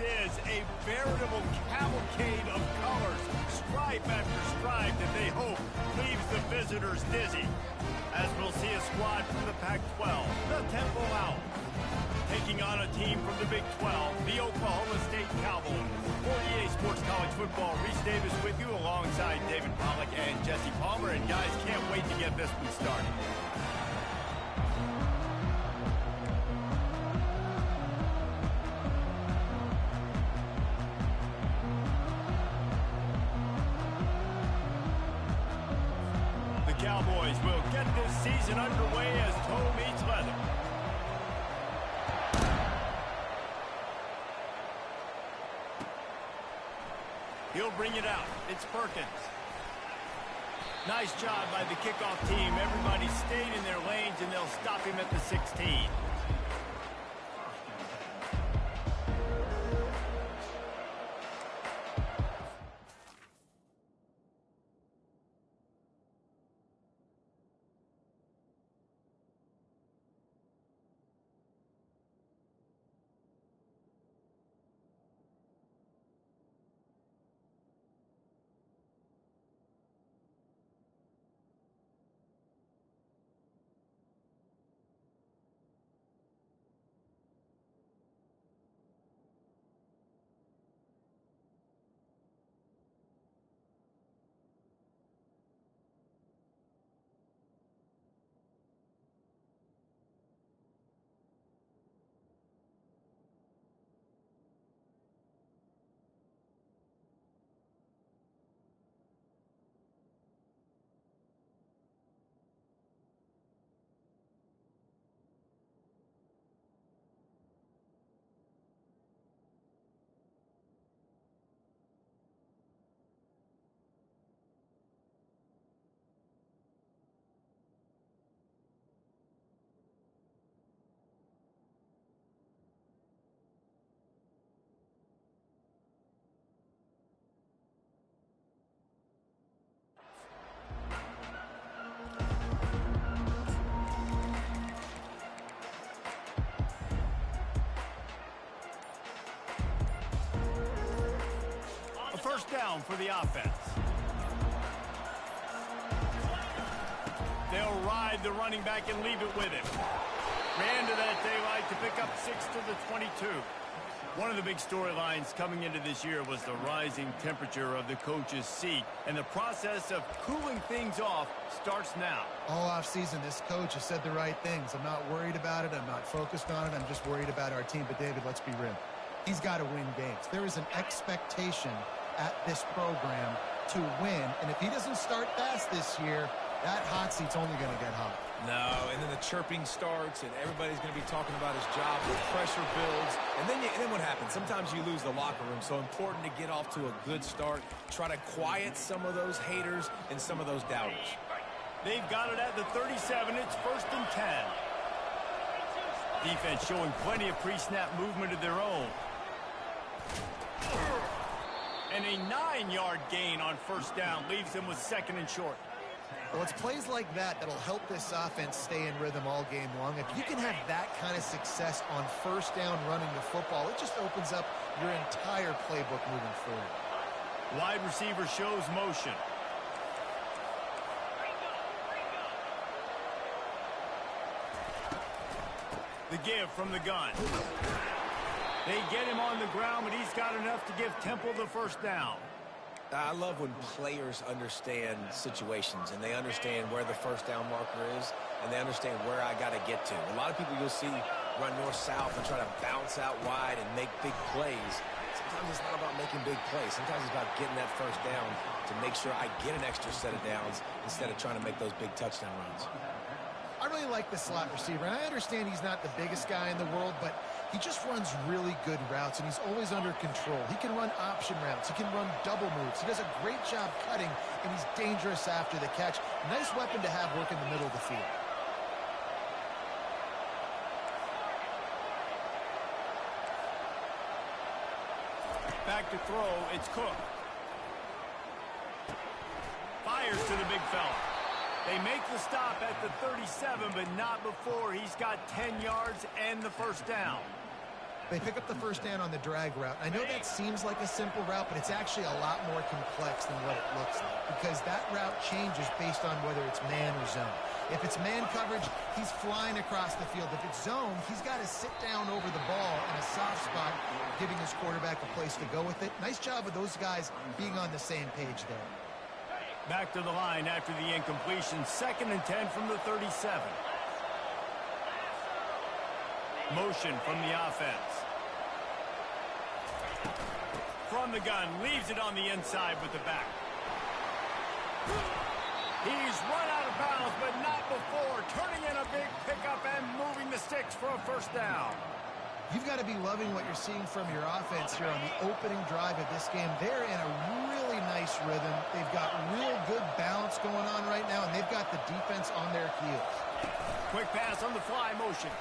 is a veritable cavalcade of colors, stripe after stripe that they hope leaves the visitors dizzy. As we'll see a squad from the Pac-12, the Temple Owls, taking on a team from the Big 12, the Oklahoma State Cowboys. For EA Sports College Football, Reese Davis with you alongside David Pollack and Jesse Palmer. And guys, can't wait to get this one started. Cowboys will get this season underway as toe meets leather. He'll bring it out. It's Perkins. Nice job by the kickoff team. Everybody stayed in their lanes, and they'll stop him at the 16. First down for the offense. They'll ride the running back and leave it with him. Ran to that daylight to pick up 6 to the 22. One of the big storylines coming into this year was the rising temperature of the coach's seat, and the process of cooling things off starts now. All offseason, this coach has said the right things. I'm not worried about it. I'm not focused on it. I'm just worried about our team. But, David, let's be real. He's got to win games. There is an expectation at this program to win, and if he doesn't start fast this year, that hot seat's only going to get hot. No, and then the chirping starts, and everybody's going to be talking about his job. The pressure builds, and then what happens? Sometimes you lose the locker room, so important to get off to a good start. Try to quiet some of those haters and some of those doubters. They've got it at the 37. It's 1st and 10. Defense showing plenty of pre-snap movement of their own. And a 9-yard gain on first down leaves them with 2nd and short. Well, it's plays like that that'll help this offense stay in rhythm all game long. If you can have that kind of success on first down running the football, it just opens up your entire playbook moving forward. Wide receiver shows motion. The give from the gun. They get him on the ground, but he's got enough to give Temple the first down. I love when players understand situations, and they understand where the first down marker is, and they understand where I got to get to. A lot of people you'll see run north-south and try to bounce out wide and make big plays. Sometimes it's not about making big plays. Sometimes it's about getting that first down to make sure I get an extra set of downs instead of trying to make those big touchdown runs. I really like the slot receiver, and I understand he's not the biggest guy in the world, but he just runs really good routes, and he's always under control. He can run option routes. He can run double moves. He does a great job cutting, and he's dangerous after the catch. Nice weapon to have work in the middle of the field. Back to throw, it's Cook. Fires to the big fella. They make the stop at the 37, but not before he's got 10 yards and the first down. They pick up the first down on the drag route. I know that seems like a simple route, but it's actually a lot more complex than what it looks like because that route changes based on whether it's man or zone. If it's man coverage, he's flying across the field. If it's zone, he's got to sit down over the ball in a soft spot, giving his quarterback a place to go with it. Nice job of those guys being on the same page there. Back to the line after the incompletion. 2nd and 10 from the 37. Motion from the offense. From the gun, leaves it on the inside with the back. He's run out of bounds, but not before. Turning in a big pickup and moving the sticks for a first down. You've got to be loving what you're seeing from your offense here on the opening drive of this game. They're in a really nice rhythm. They've got real good balance going on right now, and they've got the defense on their heels. Quick pass on the fly motion.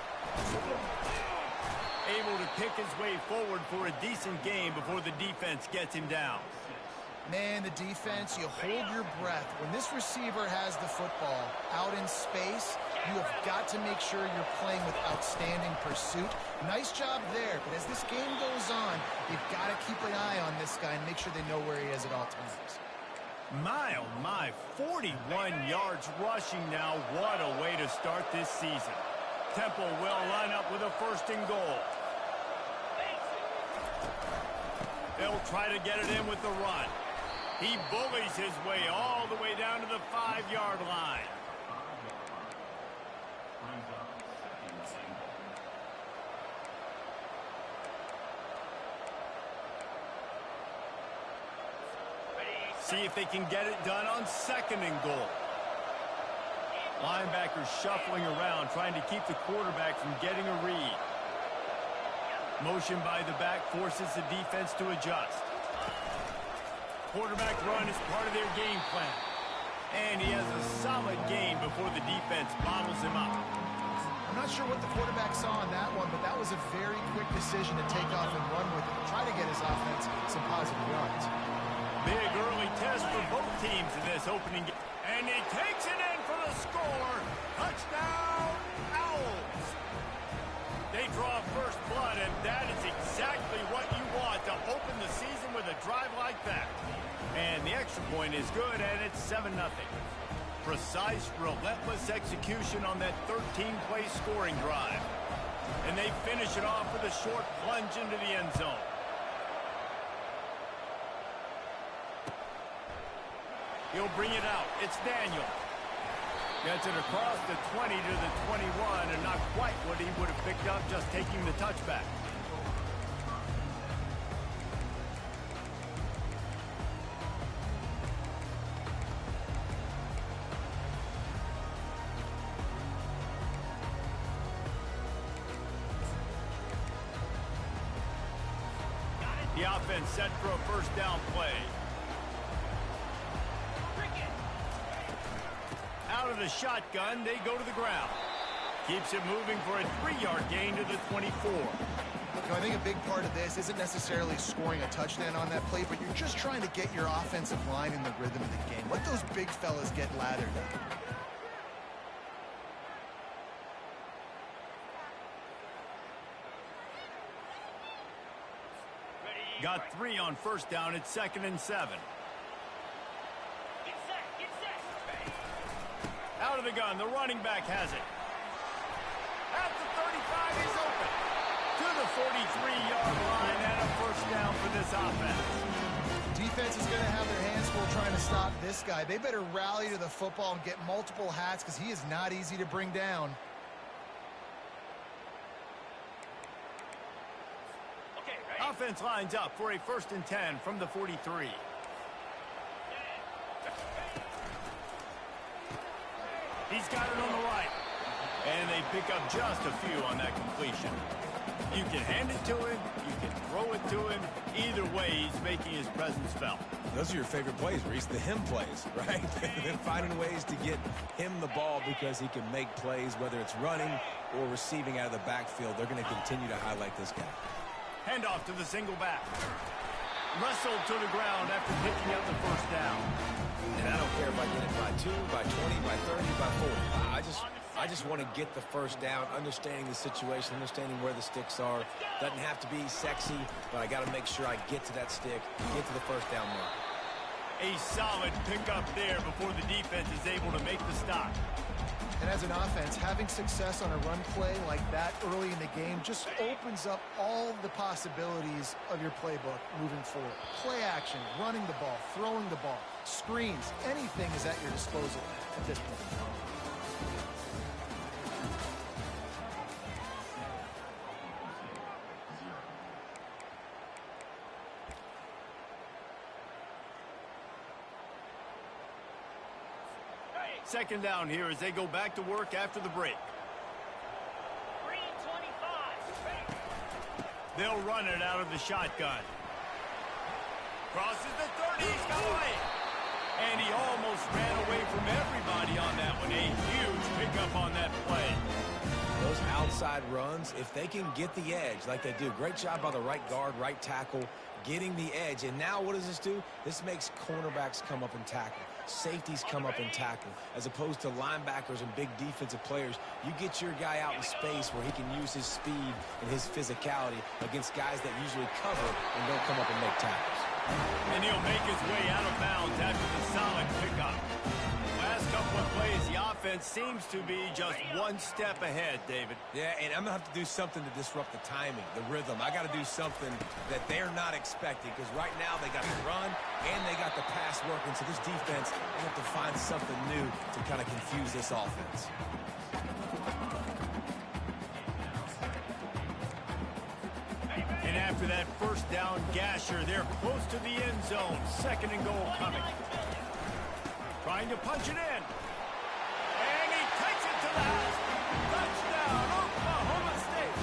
Able to pick his way forward for a decent game before the defense gets him down. Man, the defense, you hold your breath. When this receiver has the football out in space, you have got to make sure you're playing with outstanding pursuit. Nice job there, but as this game goes on, you've got to keep an eye on this guy and make sure they know where he is at all times. My, oh my, 41 yards rushing now. What a way to start this season. Temple will line up with a 1st and goal. They'll try to get it in with the run. He bullies his way all the way down to the 5-yard line. See if they can get it done on 2nd and goal. Linebackers shuffling around, trying to keep the quarterback from getting a read. Motion by the back forces the defense to adjust. Quarterback run is part of their game plan. And he has a solid game before the defense bottles him up. I'm not sure what the quarterback saw on that one, but that was a very quick decision to take off and run with it, try to get his offense some positive yards. Big early test for both teams in this opening game. And he takes it in for the score. Touchdown, Owls. They draw first blood, and that is exactly what you want to open the season with a drive like that. And the extra point is good, and it's 7-0. Precise, relentless execution on that 13-play scoring drive. And they finish it off with a short plunge into the end zone. He'll bring it out. It's Daniel. Gets it across the 20 to the 21, and not quite what he would have picked up just taking the touchback. The offense set for a first down play. Out of the shotgun, they go to the ground. Keeps it moving for a 3-yard gain to the 24. I think a big part of this isn't necessarily scoring a touchdown on that play, but you're just trying to get your offensive line in the rhythm of the game. Let those big fellas get lathered up. Got 3 on first down. It's 2nd and 7. Out of the gun, the running back has it. At the 35, he's open. To the 43-yard line and a first down for this offense. Defense is going to have their hands full trying to stop this guy. They better rally to the football and get multiple hats because he is not easy to bring down. Offense lines up for a 1st and 10 from the 43. He's got it on the right. And they pick up just a few on that completion. You can hand it to him. You can throw it to him. Either way, he's making his presence felt. Those are your favorite plays, Reese, the him plays, right? They're finding ways to get him the ball because he can make plays, whether it's running or receiving out of the backfield. They're going to continue to highlight this guy. Handoff to the single back. wrestled to the ground after picking up the first down. And I don't care if I get it by 2, by 20, by 30, by 40. I just want to get the first down, understanding the situation, understanding where the sticks are. Doesn't have to be sexy, but I got to make sure I get to that stick, get to the first down mark. A solid pickup there before the defense is able to make the stop. And as an offense, having success on a run play like that early in the game just opens up all the possibilities of your playbook moving forward. Play action, running the ball, throwing the ball, screens, anything is at your disposal at this point. Second down here as they go back to work after the break. They'll run it out of the shotgun. Crosses the 30, he's got away. And he almost ran away from everybody on that one. A huge pickup on that play. Those outside runs, if they can get the edge like they do, great job by the right guard, right tackle, getting the edge. And now what does this do? This makes cornerbacks come up and tackle. Safeties come up and tackle. As opposed to linebackers and big defensive players, you get your guy out in space where he can use his speed and his physicality against guys that usually cover and don't come up and make tackles. And he'll make his way out of bounds after the solid pickup. Last couple of plays, the offense seems to be just one step ahead, David. Yeah, and I'm going to have to do something to disrupt the timing, the rhythm. I got to do something that they're not expecting because right now they got the run and they got the pass working. So this defense, they have to find something new to kind of confuse this offense. And after that first down gasher, they're close to the end zone. Second and goal coming. Trying to punch it in. And he takes it to the house. Touchdown, Oklahoma State.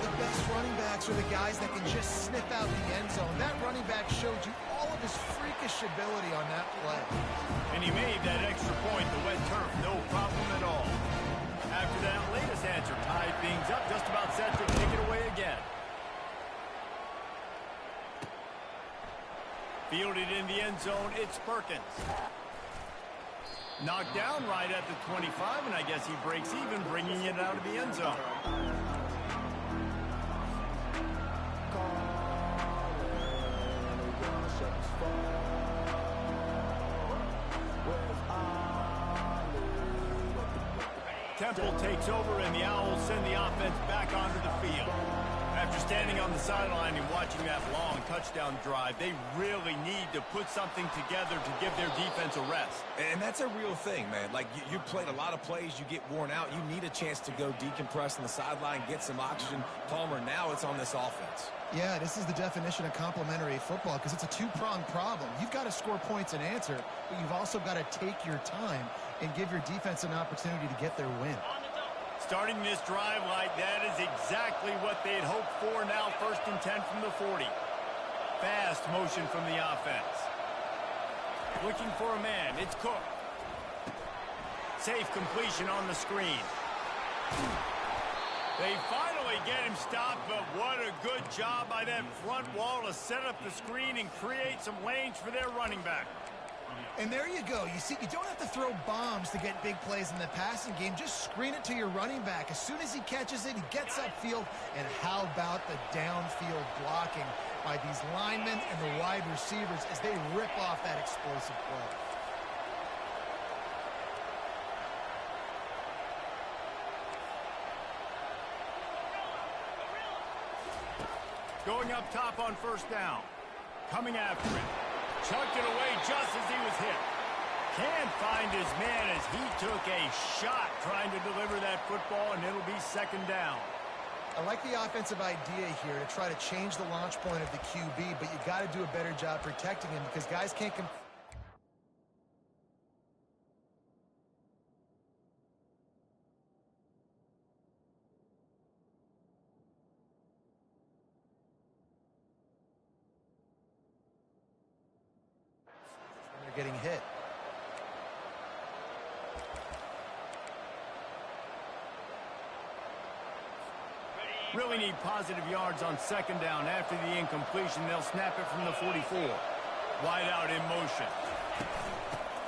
The best running backs are the guys that can just sniff out the end zone. That running back showed you all of his freakish ability on that play. And he made that extra point, the wet turf, no problem at all. After that latest answer tied things up, just about set to take it away again. Fielded in the end zone, it's Perkins. Knocked down right at the 25, and I guess he breaks even, bringing it out of the end zone. Temple takes over, and the Owls send the offense back onto the field. After standing on the sideline and watching that long touchdown drive, they really need to put something together to give their defense a rest. And that's a real thing, man. Like, you played a lot of plays, you get worn out, you need a chance to go decompress on the sideline, get some oxygen. Palmer, now it's on this offense. Yeah, this is the definition of complementary football because it's a two-pronged problem. You've got to score points and answer, but you've also got to take your time and give your defense an opportunity to get their win. Starting this drive like that is exactly what they'd hoped for. Now 1st and 10 from the 40. Fast motion from the offense. Looking for a man. It's Cook. Safe completion on the screen. They finally get him stopped, but what a good job by that front wall to set up the screen and create some lanes for their running back. And there you go. You see, you don't have to throw bombs to get big plays in the passing game. Just screen it to your running back. As soon as he catches it, he gets upfield. And how about the downfield blocking by these linemen and the wide receivers as they rip off that explosive play. Going up top on 1st down. Coming after it. Chucked it away just as he was hit. Can't find his man as he took a shot trying to deliver that football, and it'll be 2nd down. I like the offensive idea here to try to change the launch point of the QB, but you got to do a better job protecting him because guys can't getting hit. Really need positive yards on second down. After the incompletion, they'll snap it from the 44. Wide out in motion.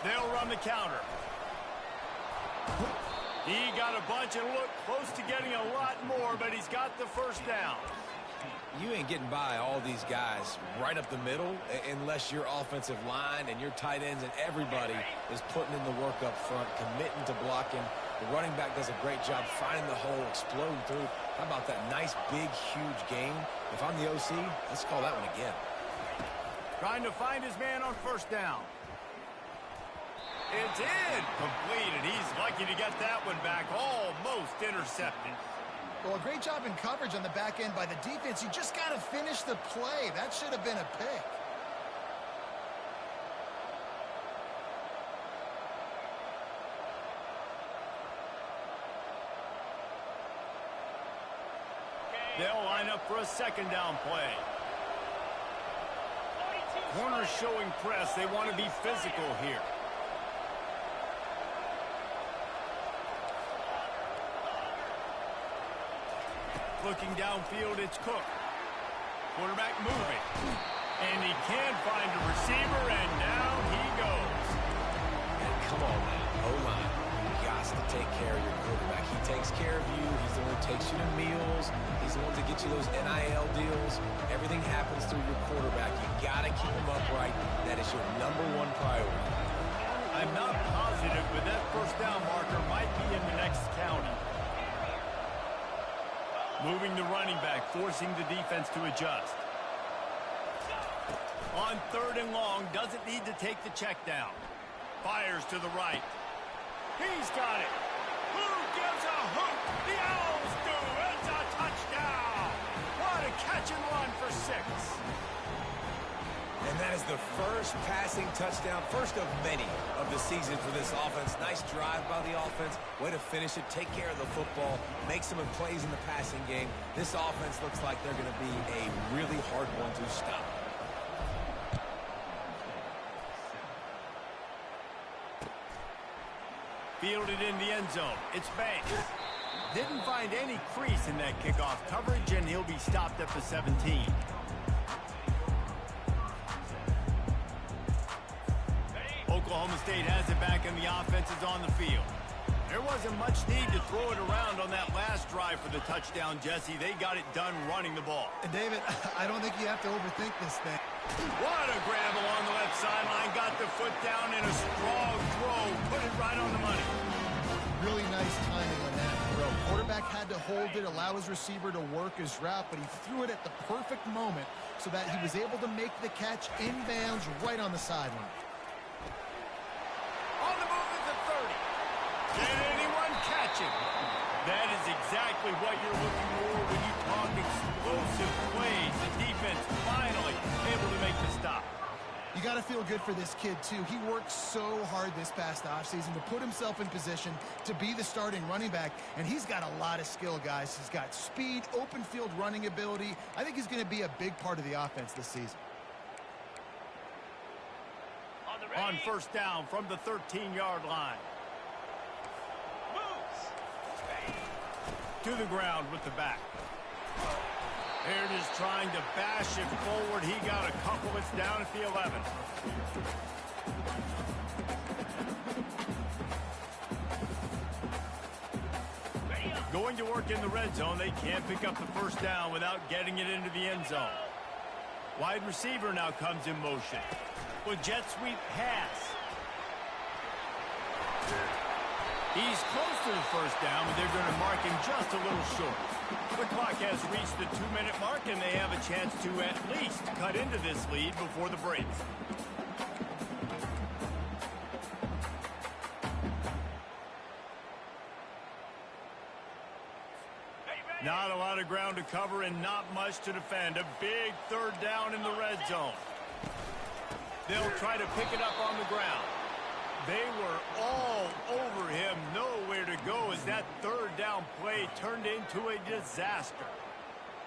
They'll run the counter. He got a bunch and looked close to getting a lot more, but he's got the first down. You ain't getting by all these guys right up the middle unless your offensive line and your tight ends and everybody is putting in the work up front, committing to blocking. The running back does a great job finding the hole, exploding through. How about that nice, big, huge game? If I'm the OC, let's call that one again. Trying to find his man on first down. It's in. Completed. He's lucky to get that one back. Almost intercepted. Well, a great job in coverage on the back end by the defense. You just got to finish the play. That should have been a pick. They'll line up for a second down play. Corners showing press. They want to be physical here. Looking downfield, it's Cook. Quarterback moving. And he can find a receiver, and down he goes. And come on now, O-line. You got to take care of your quarterback. He takes care of you. He's the one who takes you to meals. He's the one to get you those NIL deals. Everything happens through your quarterback. You got to keep him upright. That is your #1 priority. I'm not positive, but that first down marker might be in the next county. Moving the running back, forcing the defense to adjust. On third and long, doesn't need to take the check down. Fires to the right. He's got it. Who gives a hoot? The Owls do. It's a touchdown. What a catch and run for 6. And that is the first passing touchdown, first of many of the season for this offense. Nice drive by the offense. Way to finish it, take care of the football, make some plays in the passing game. This offense looks like they're going to be a really hard one to stop. Fielded in the end zone. It's Banks. Didn't find any crease in that kickoff coverage, and he'll be stopped at the 17. Oklahoma State has it back, and the offense is on the field. There wasn't much need to throw it around on that last drive for the touchdown, Jesse. They got it done running the ball. And David, I don't think you have to overthink this thing. What a grab along the left sideline. Got the foot down in a strong throw. Put it right on the money. Really nice timing on that throw. Quarterback had to hold it, allow his receiver to work his route, but he threw it at the perfect moment so that he was able to make the catch inbounds right on the sideline. On the move at the 30. Can anyone catch him? That is exactly what you're looking for when you talk explosive plays. The defense finally able to make the stop. You got to feel good for this kid, too. He worked so hard this past offseason to put himself in position to be the starting running back, and he's got a lot of skill, guys. He's got speed, open field running ability. I think he's going to be a big part of the offense this season. On first down from the 13-yard line. To the ground with the back. Here it is trying to bash it forward. He got a couple. It's down at the 11. Going to work in the red zone. They can't pick up the first down without getting it into the end zone. Wide receiver now comes in motion. With jet sweep pass. He's close to the first down, but they're going to mark him just a little short. The clock has reached the 2-minute mark, and they have a chance to at least cut into this lead before the break. Not a lot of ground to cover and not much to defend. A big third down in the red zone. They'll try to pick it up on the ground. They were all over him, nowhere to go as that third down play turned into a disaster.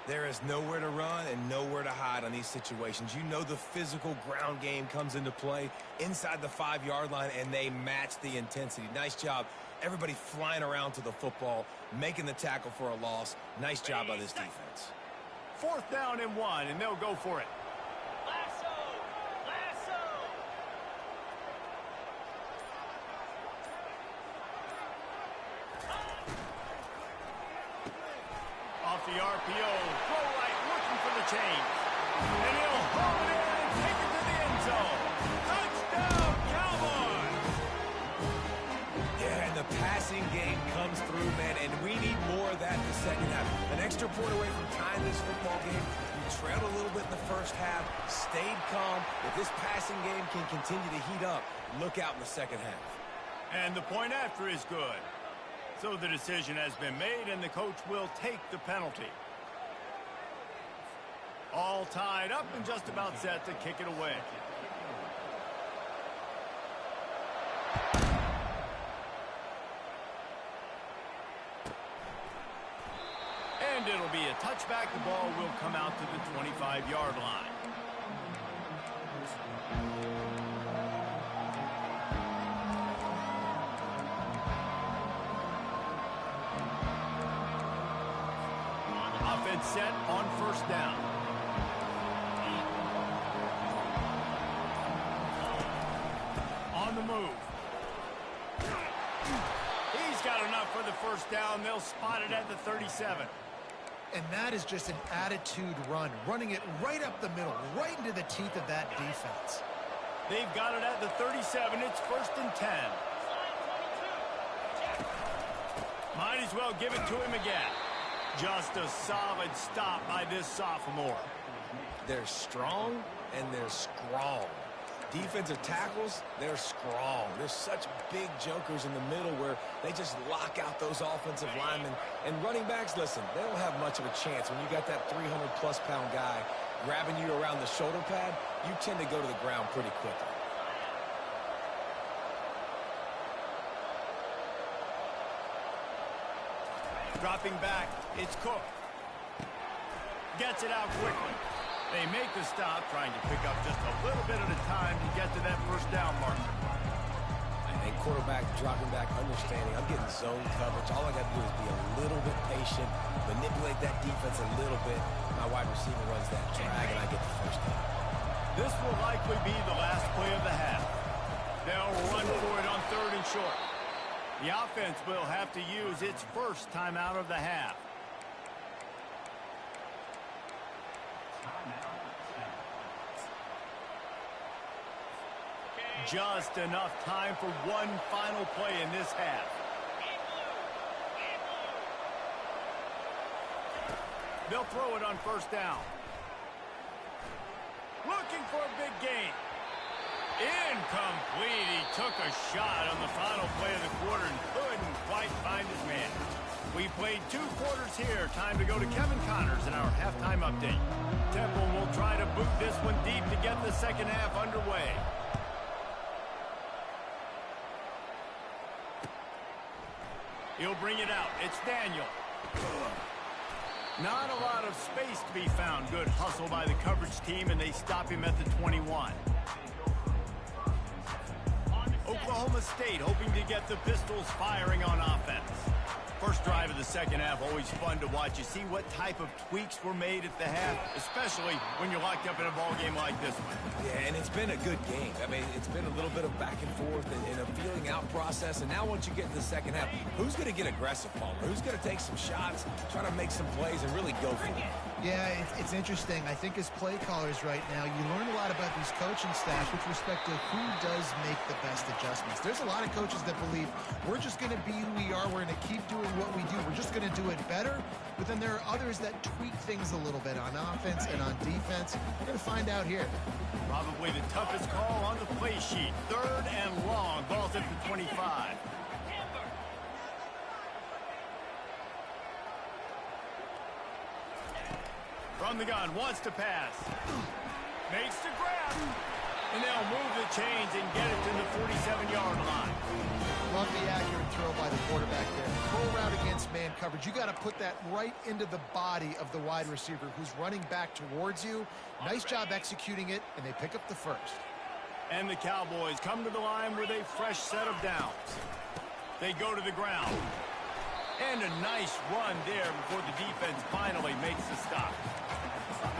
There is nowhere to run and nowhere to hide on these situations. You know the physical ground game comes into play inside the 5-yard line, and they match the intensity. Nice job Everybody flying around to the football, making the tackle for a loss. Nice job by this defense. 4th down and 1, and they'll go for it. Off the RPO, throw right, looking for the change. And he'll hold it in and take it to the end zone. Touchdown, Cowboys! Yeah, and the passing game comes through, man, and we need more of that in the second half. An extra point away from tying this football game. You trailed a little bit in the first half, stayed calm. If this passing game can continue to heat up, look out in the second half. And the point after is good. So the decision has been made, and the coach will take the penalty. All tied up and just about set to kick it away. And it'll be a touchback. The ball will come out to the 25-yard line. Offense set on 1st down. On the move. He's got enough for the 1st down. They'll spot it at the 37. And that is just an attitude run, running it right up the middle, right into the teeth of that defense. They've got it at the 37. It's 1st and 10. Might as well give it to him again. Just a solid stop by this sophomore. They're strong and they're strong. Defensive tackles, they're strong. There's such big jokers in the middle where they just lock out those offensive linemen. And running backs, listen, they don't have much of a chance. When you got that 300-plus pound guy grabbing you around the shoulder pad, you tend to go to the ground pretty quickly. Dropping back, it's Cook. Gets it out quickly. They make the stop, trying to pick up just a little bit at a time to get to that 1st down marker. And quarterback dropping back, understanding I'm getting zone coverage. All I got to do is be a little bit patient, manipulate that defense a little bit. My wide receiver runs that drag, and I get the 1st down. This will likely be the last play of the half. They'll run for it on 3rd and short. The offense will have to use its 1st timeout of the half. Just enough time for one final play in this half. They'll throw it on 1st down. Looking for a big gain. Incomplete. He took a shot on the final play of the quarter and couldn't quite find his man. We played 2 quarters here. Time to go to Kevin Connors in our halftime update. Temple will try to boot this one deep to get the second half underway. He'll bring it out. It's Daniel. Not a lot of space to be found. Good hustle by the coverage team, and they stop him at the 21. Oklahoma State hoping to get the Pistols firing on offense. First drive of the second half, always fun to watch. You see what type of tweaks were made at the half, especially when you're locked up in a ball game like this one. Yeah, and it's been a good game. I mean, it's been a little bit of back and forth and a feeling out process. And now once you get to the second half, who's going to get aggressive, Palmer? Who's going to take some shots, try to make some plays, and really go for it? Yeah, it's interesting. I think as play callers right now, you learn a lot about these coaching staffs with respect to who does make the best adjustments. There's a lot of coaches that believe we're just going to be who we are. We're going to keep doing what we do. We're just going to do it better. But then there are others that tweak things a little bit on offense and on defense. We're going to find out here. Probably the toughest call on the play sheet. 3rd and long. Ball's at the 25. From the gun, wants to pass. Makes the grab. And they'll move the chains and get it to the 47-yard line. Love the accurate throw by the quarterback there. Throw route against man coverage. You got to put that right into the body of the wide receiver who's running back towards you. Nice job executing it, and they pick up the 1st. And the Cowboys come to the line with a fresh set of downs. They go to the ground. And a nice run there before the defense finally makes the stop.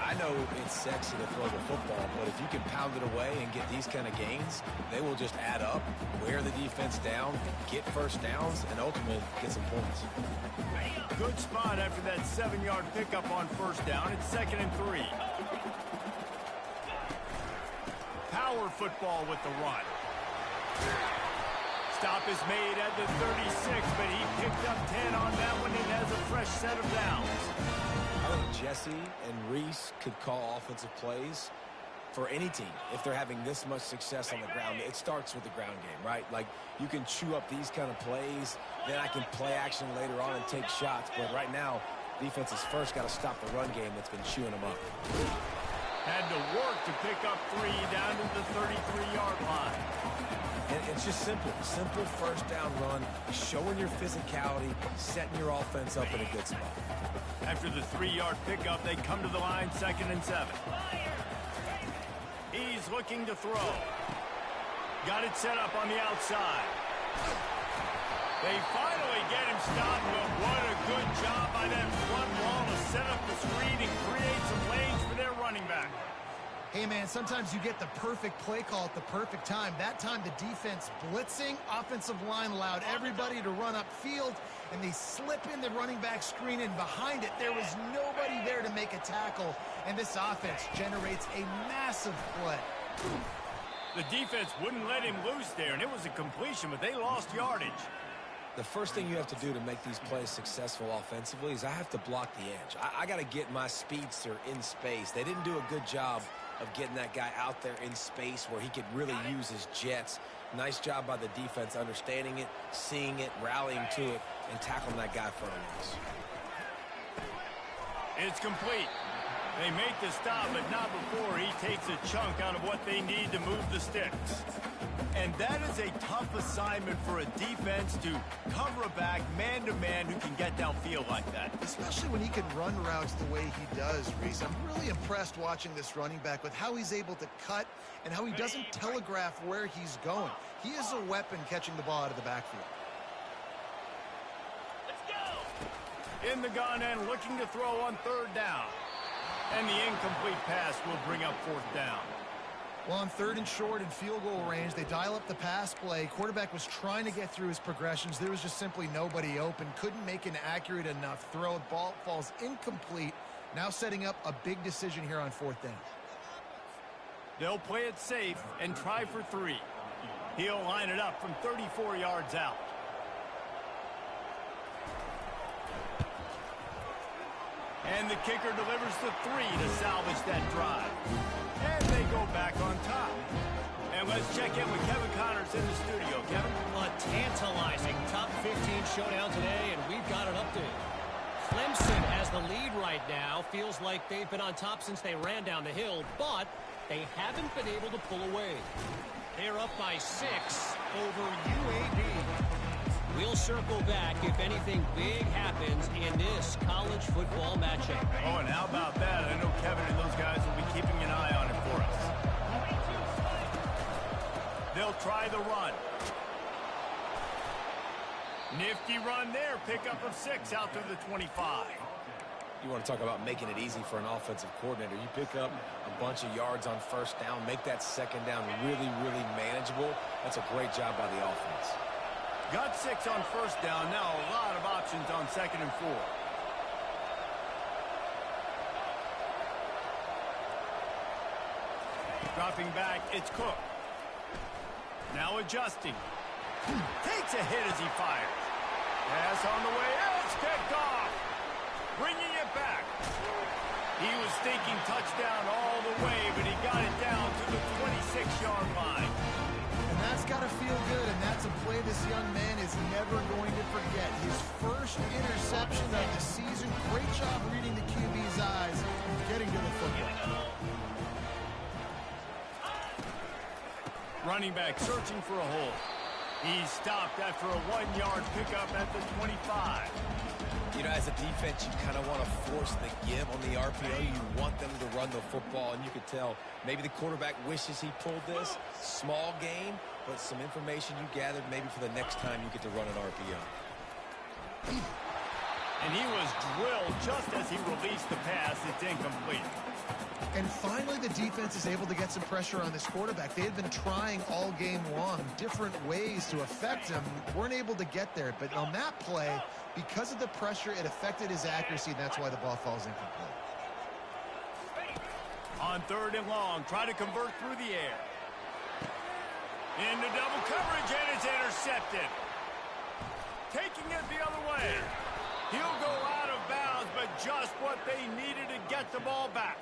I know it's sexy to throw the football, but if you can pound it away and get these kind of gains, they will just add up, wear the defense down, get first downs, and ultimately get some points. Good spot after that 7-yard pickup on first down. It's 2nd and 3. Power football with the run. Stop is made at the 36, but he picked up 10 on that one and has a fresh set of downs. I think Jesse and Reese could call offensive plays for any team if they're having this much success on the ground. It starts with the ground game, right? Like, you can chew up these kind of plays, then I can play action later on and take shots. But right now, defense has first got to stop the run game that's been chewing them up. Had to work to pick up 3 down to the 33-yard line. And it's just simple. Simple first down run, showing your physicality, setting your offense up in a good spot. After the 3-yard pickup, they come to the line, 2nd and 7. He's looking to throw. Got it set up on the outside. They finally get him stopped, but what a good job by that front wall to set up the screen and create some lanes for their running back. Hey, man, sometimes you get the perfect play call at the perfect time. That time, the defense blitzing, offensive line allowed everybody to run upfield, and they slip in the running back screen, and behind it, there was nobody there to make a tackle, and this offense generates a massive play. The defense wouldn't let him loose there, and it was a completion, but they lost yardage. The first thing you have to do to make these plays successful offensively is I have to block the edge. I got to get my speedster in space. They didn't do a good job of getting that guy out there in space where he could really use his jets. Nice job by the defense understanding it, seeing it, rallying to it, and tackling that guy for a loss. It's complete. They make the stop, but not before he takes a chunk out of what they need to move the sticks. And that is a tough assignment for a defense to cover a back man-to-man who can get downfield like that. Especially when he can run routes the way he does, Reese. I'm really impressed watching this running back with how he's able to cut and how he doesn't telegraph where he's going. He is a weapon catching the ball out of the backfield. Let's go! In the gun and looking to throw on 3rd down. And the incomplete pass will bring up 4th down. Well, on 3rd and short and field goal range, they dial up the pass play. Quarterback was trying to get through his progressions. There was just simply nobody open. Couldn't make an accurate enough throw. The ball falls incomplete. Now setting up a big decision here on 4th down. They'll play it safe and try for 3. He'll line it up from 34 yards out. And the kicker delivers the 3 to salvage that drive. And they go back on top. And let's check in with Kevin Connors in the studio. Kevin? A tantalizing top 15 showdown today, and we've got an update. Clemson has the lead right now. Feels like they've been on top since they ran down the hill, but they haven't been able to pull away. They're up by 6 over UAB. We'll circle back if anything big happens in this college football matchup. Oh, and how about that? I know Kevin and those guys will be keeping an eye on it for us. They'll try the run. Nifty run there. Pickup of 6 out to the 25. You want to talk about making it easy for an offensive coordinator. You pick up a bunch of yards on first down, make that second down really, really manageable. That's a great job by the offense. Got 6 on first down. Now a lot of options on 2nd and 4. Dropping back, it's Cook. Now adjusting. Takes a hit as he fires. Pass on the way. It's picked off. Bringing it back. He was thinking touchdown all the way, but he got it down to the 26-yard line. And that's got to feel good, and that's a play this young man is never going to forget. His first interception of the season. Great job reading the QB's eyes and getting to the football. Running back searching for a hole. He stopped after a 1-yard pickup at the 25. You know, as a defense, you kind of want to force the give on the RPO. You want them to run the football, and you could tell maybe the quarterback wishes he pulled this. Small game, but some information you gathered maybe for the next time you get to run an RPO. And he was drilled just as he released the pass. It's incomplete. And finally, the defense is able to get some pressure on this quarterback. They had been trying all game long different ways to affect him. Weren't able to get there. But on that play, because of the pressure, it affected his accuracy, and that's why the ball falls incomplete. On 3rd and long, try to convert through the air. Into double coverage, and it's intercepted. Taking it the other way. He'll go out of bounds, but just what they needed to get the ball back.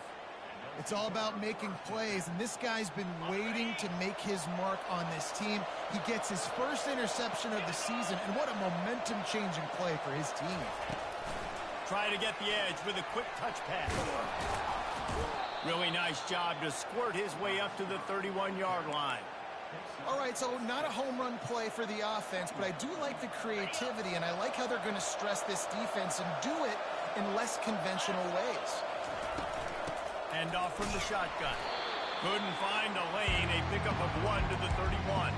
It's all about making plays, and this guy's been waiting to make his mark on this team. He gets his first interception of the season, and what a momentum-changing play for his team. Try to get the edge with a quick touch pass. Really nice job to squirt his way up to the 31-yard line. All right, so not a home run play for the offense, but I do like the creativity, and I like how they're going to stress this defense and do it in less conventional ways. Hand off from the shotgun. Couldn't find a lane. A pickup of 1 to the 31.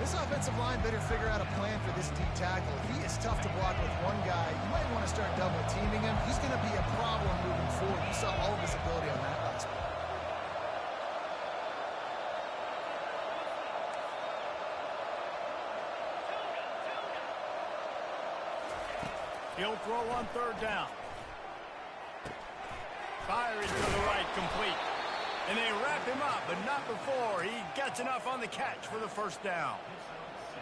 This offensive line better figure out a plan for this D tackle. He is tough to block with one guy. You might want to start double teaming him. He's going to be a problem moving forward. You saw all of his ability on that last play. He'll throw on 3rd down. Firing to the right, complete. And they wrap him up, but not before he gets enough on the catch for the 1st down.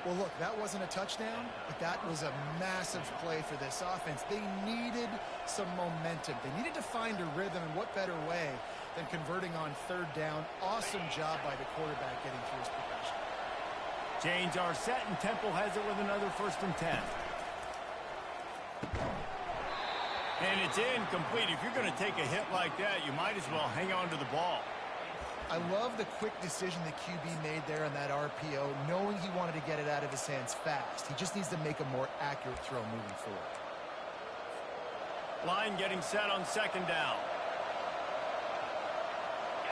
Well, look, that wasn't a touchdown, but that was a massive play for this offense. They needed some momentum. They needed to find a rhythm, and what better way than converting on 3rd down. Awesome job by the quarterback getting through his progression. Chains are set, and Temple has it with another 1st and 10. And it's incomplete. If you're going to take a hit like that, you might as well hang on to the ball. I love the quick decision the QB made there on that RPO, knowing he wanted to get it out of his hands fast. He just needs to make a more accurate throw moving forward. Line getting set on 2nd down.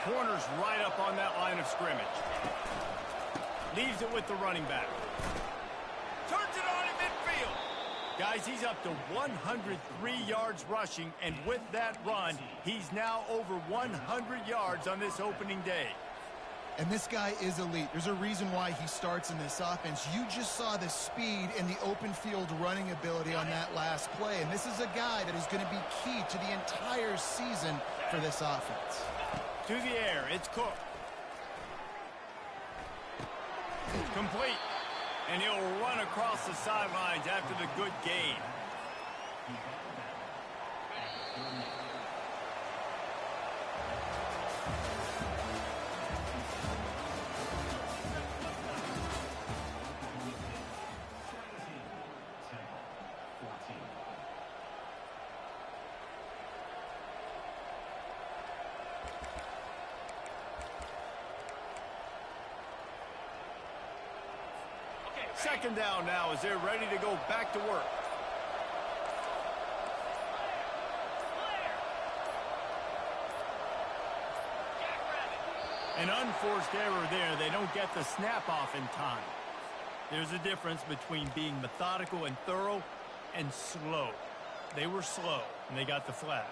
Corner's right up on that line of scrimmage. Leaves it with the running back. Turns it on in midfield. Guys, he's up to 103 yards rushing, and with that run, he's now over 100 yards on this opening day. And this guy is elite. There's a reason why he starts in this offense. You just saw the speed and the open field running ability on that last play, and this is a guy that is going to be key to the entire season for this offense. To the air, it's Cook. Complete. And he'll run across the sidelines after the good gain. Second down now as they're ready to go back to work. An unforced error there. They don't get the snap off in time. There's a difference between being methodical and thorough and slow. They were slow, and they got the flag.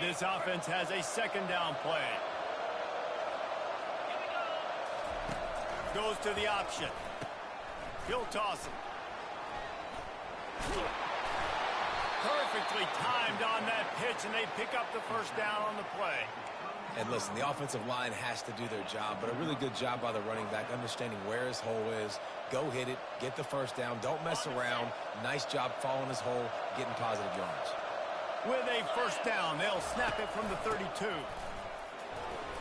This offense has a 2nd down play. Goes to the option. He'll toss it. Perfectly timed on that pitch, and they pick up the 1st down on the play. And listen, the offensive line has to do their job, but a really good job by the running back, understanding where his hole is. Go hit it, get the 1st down, don't mess around. Nice job following his hole, getting positive yards. With a 1st down, they'll snap it from the 32.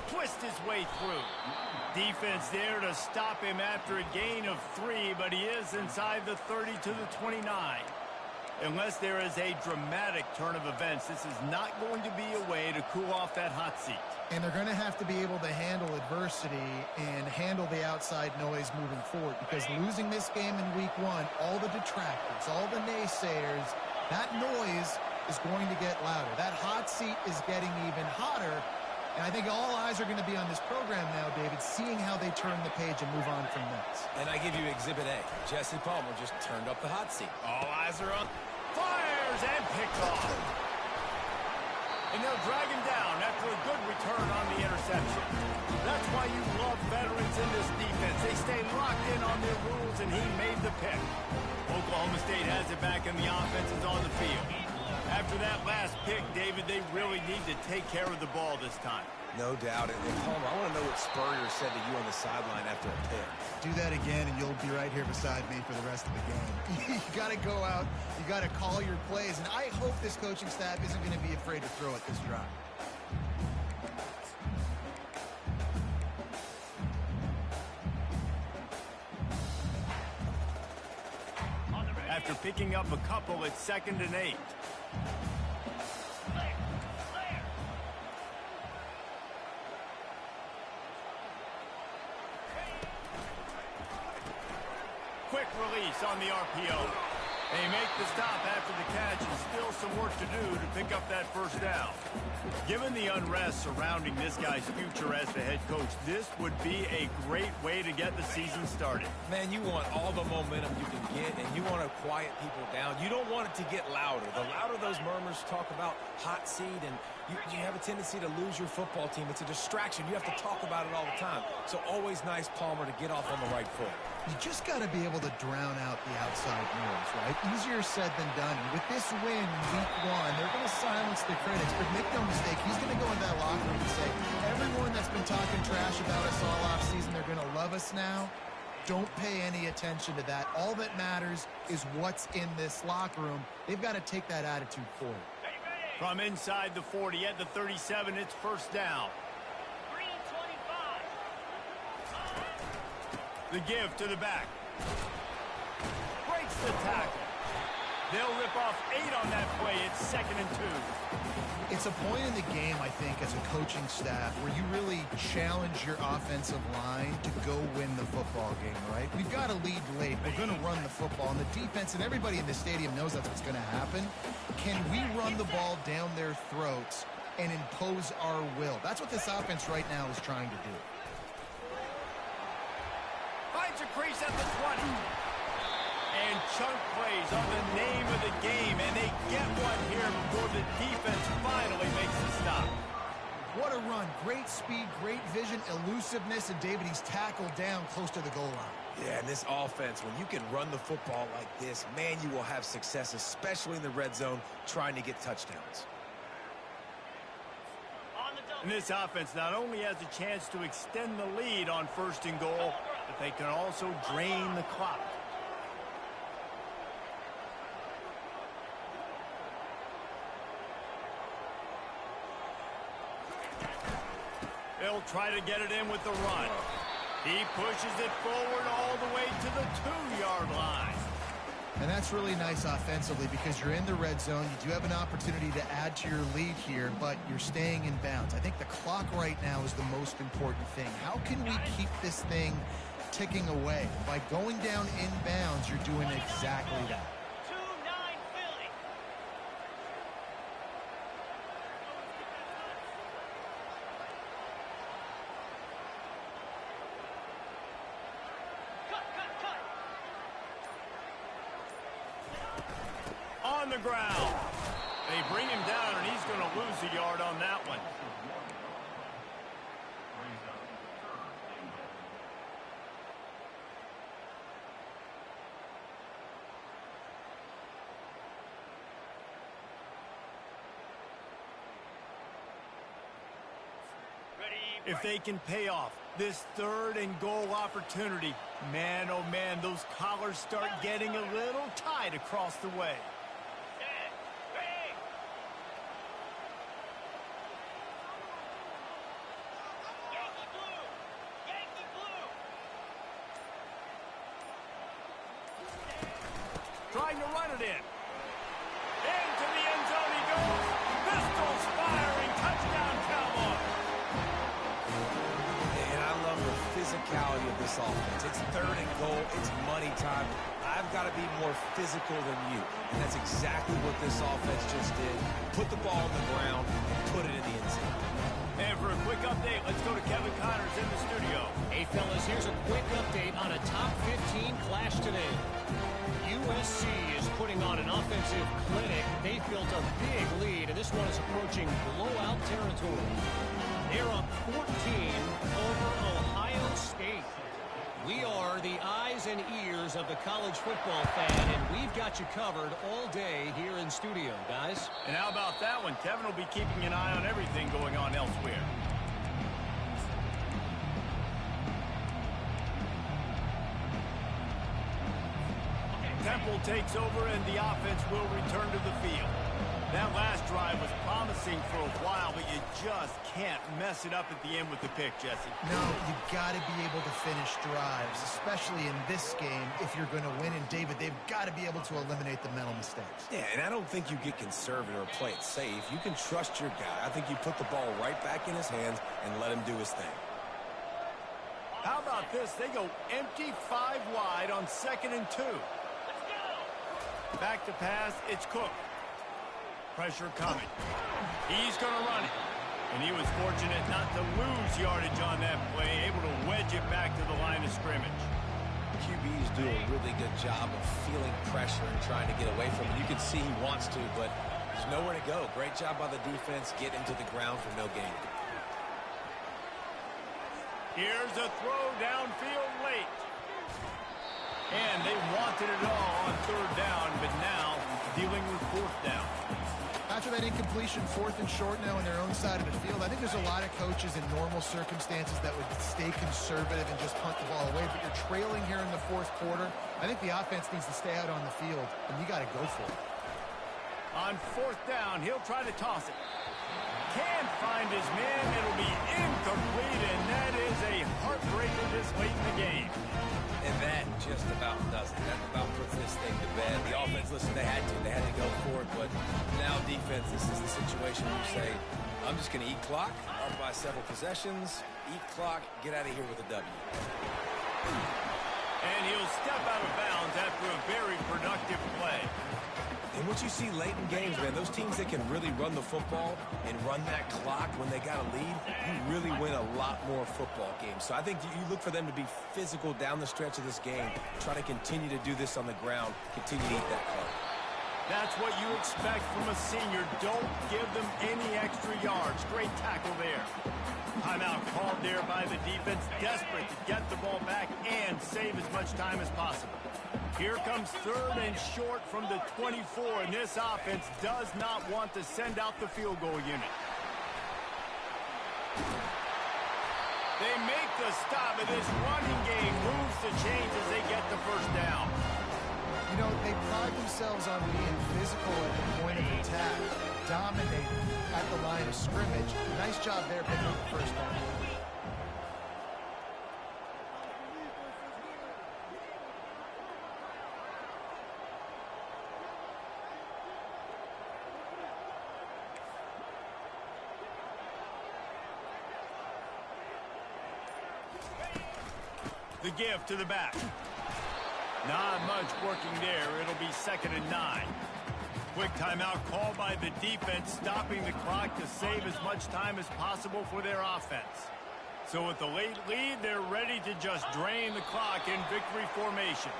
Twist his way through. Defense there to stop him after a gain of 3, but he is inside the 30 to the 29. Unless there is a dramatic turn of events, this is not going to be a way to cool off that hot seat. And they're going to have to be able to handle adversity and handle the outside noise moving forward, because losing this game in week 1, all the detractors, all the naysayers, that noise is going to get louder. That hot seat is getting even hotter, And I think all eyes are going to be on this program now, David, seeing how they turn the page and move on from this. And I give you Exhibit A. Jesse Palmer just turned up the hot seat. All eyes are on. Fires and picked off. And they'll drag him down after a good return on the interception. That's why you love veterans in this defense. They stay locked in on their rules, and he made the pick. Oklahoma State has it back, and the offense is on the field. After that last pick, David, they really need to take care of the ball this time. No doubt. And Palmer, I want to know what Spurrier said to you on the sideline after a pick. Do that again, and you'll be right here beside me for the rest of the game. You got to go out. You got to call your plays. And I hope this coaching staff isn't going to be afraid to throw at this drive. After picking up a couple, it's 2nd and 8. Quick release on the RPO. They make the stop after the catch, and still some work to do to pick up that first down. Given the unrest surrounding this guy's future as the head coach, this would be a great way to get the season started. Man, you want all the momentum you can get, and you want to quiet people down. You don't want it to get louder. The louder those murmurs talk about hot seat, and you have a tendency to lose your football team. It's a distraction. You have to talk about it all the time. So always nice, Palmer, to get off on the right foot. You just got to be able to drown out the outside noise, right? Easier said than done. And with this win week 1, they're going to silence the critics. But make no mistake, he's going to go into that locker room and say, everyone that's been talking trash about us all offseason, they're going to love us now. Don't pay any attention to that. All that matters is what's in this locker room. They've got to take that attitude forward. From inside the 40 at the 37, it's first down. The give to the back. Breaks the tackle. They'll rip off 8 on that play. It's 2nd and 2. It's a point in the game, I think, as a coaching staff where you really challenge your offensive line to go win the football game, right? We've got to lead late. We're going to run the football. And the defense and everybody in the stadium knows that's what's going to happen. Can we run the ball down their throats and impose our will? That's what this offense right now is trying to do. Finds a crease at the 20. And chunk plays on the name of the game, and they get one here before the defense finally makes the stop. What a run. Great speed, great vision, elusiveness, and David, he's tackled down close to the goal line. Yeah, and this offense, when you can run the football like this, man, you will have success, especially in the red zone, trying to get touchdowns. And this offense not only has a chance to extend the lead on 1st and goal, but they can also drain the clock. They'll try to get it in with the run. He pushes it forward all the way to the 2-yard line. And that's really nice offensively because you're in the red zone. You do have an opportunity to add to your lead here, but you're staying in bounds. I think the clock right now is the most important thing. How can we keep this thing ticking away? By going down in bounds, you're doing exactly that. On the ground. They bring him down, and he's going to lose a yard on that one. If they can pay off this 3rd and goal opportunity, man, oh man, those collars start getting a little tight across the way. Trying to run it in. Into the end zone he goes. Pistols firing. Touchdown, Cowboys. And I love the physicality of this offense. It's 3rd and goal. It's money time. I've got to be more physical than you. And that's exactly what this offense just did. Put the ball on the ground and put it in the end zone. And for a a quick update, let's go to Kevin Connors in the studio. Hey, fellas, here's a quick update on a top 15 clash today. USC is putting on an offensive clinic. They've built a big lead, and this one is approaching blowout territory. They're up 14 over Ohio State. We are the eyes and ears of the college football fan, and we've got you covered all day here in studio, guys. And how about that one? Kevin will be keeping an eye on everything going on elsewhere. Temple takes over, and the offense will return to the field. That last drive was promising for a while, but you just can't mess it up at the end with the pick, Jesse. No, you got to be able to finish drives, especially in this game if you're going to win. And, David, they've got to be able to eliminate the mental mistakes. Yeah, and I don't think you get conservative or play it safe. You can trust your guy. I think you put the ball right back in his hands and let him do his thing. How about this? They go empty 5 wide on 2nd and 2. Back to pass, it's Cook. Pressure coming. He's going to run it. And he was fortunate not to lose yardage on that play, able to wedge it back to the line of scrimmage. QBs do a really good job of feeling pressure and trying to get away from it. You can see he wants to, but there's nowhere to go. Great job by the defense getting to the ground for no gain. Here's a throw downfield late. And they wanted it all on 3rd down, but now dealing with 4th down. After that incompletion, 4th and short now on their own side of the field, I think there's a lot of coaches in normal circumstances that would stay conservative and just punt the ball away, but you're trailing here in the 4th quarter. I think the offense needs to stay out on the field, and you got to go for it. On 4th down, he'll try to toss it. Can't find his man. It'll be incomplete, and that is a heartbreaker this late in the game. And that just about does it. That about puts this thing to bed. The offense, listen, they had to go for it, but now defense, this is the situation where you say, I'm just going to eat clock, up by several possessions, eat clock, get out of here with a W. And he'll step out of bounds after a very productive play. And what you see late in games, man, those teams that can really run the football and run that clock when they got a lead, you really win a lot more football games. So I think you look for them to be physical down the stretch of this game, try to continue to do this on the ground, continue to eat that clock. That's what you expect from a senior. Don't give them any extra yards. Great tackle there. Timeout called there by the defense, desperate to get the ball back and save as much time as possible. Here comes 3rd and short from the 24, and this offense does not want to send out the field goal unit. They make the stop, and this running game moves the chains as they get the 1st down. You know, they pride themselves on being physical at the point of attack, dominating at the line of scrimmage. Nice job there picking up the 1st down. The give to the back. Not much working there. It'll be 2nd and 9. Quick timeout called by the defense, stopping the clock to save as much time as possible for their offense. So with the late lead, they're ready to just drain the clock in victory formation.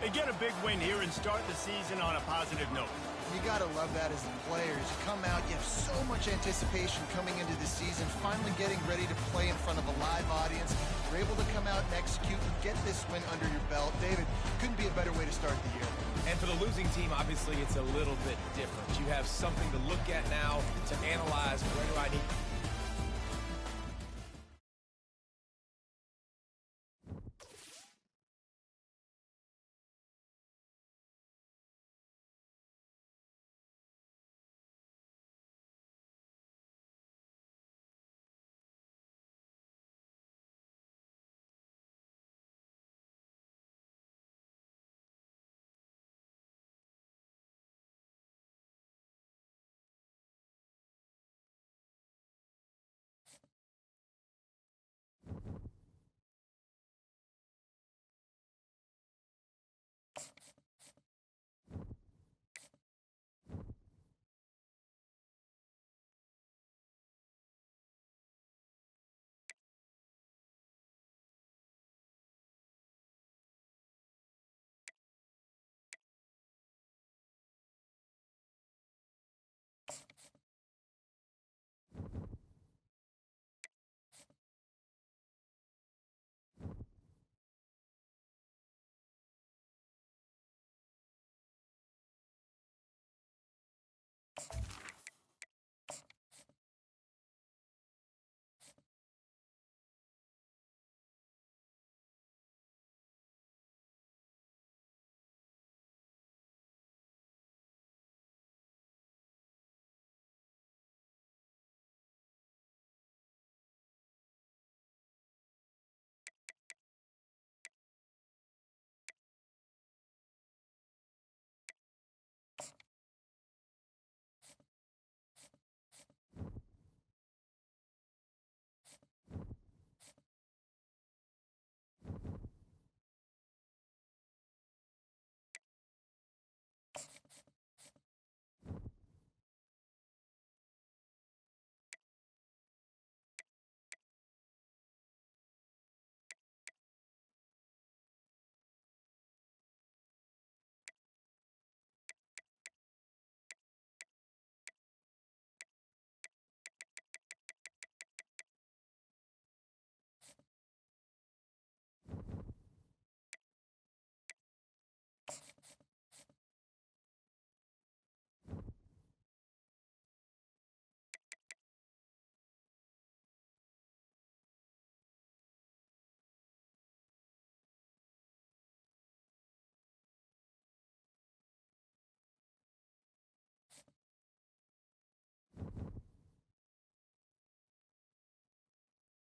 They get a big win here and start the season on a positive note. You got to love that as the players. You come out, you have so much anticipation coming into the season, finally getting ready to play in front of a live audience. You're able to come out and execute and get this win under your belt. David, couldn't be a better way to start the year. And for the losing team, obviously, it's a little bit different. You have something to look at now to analyze where do I need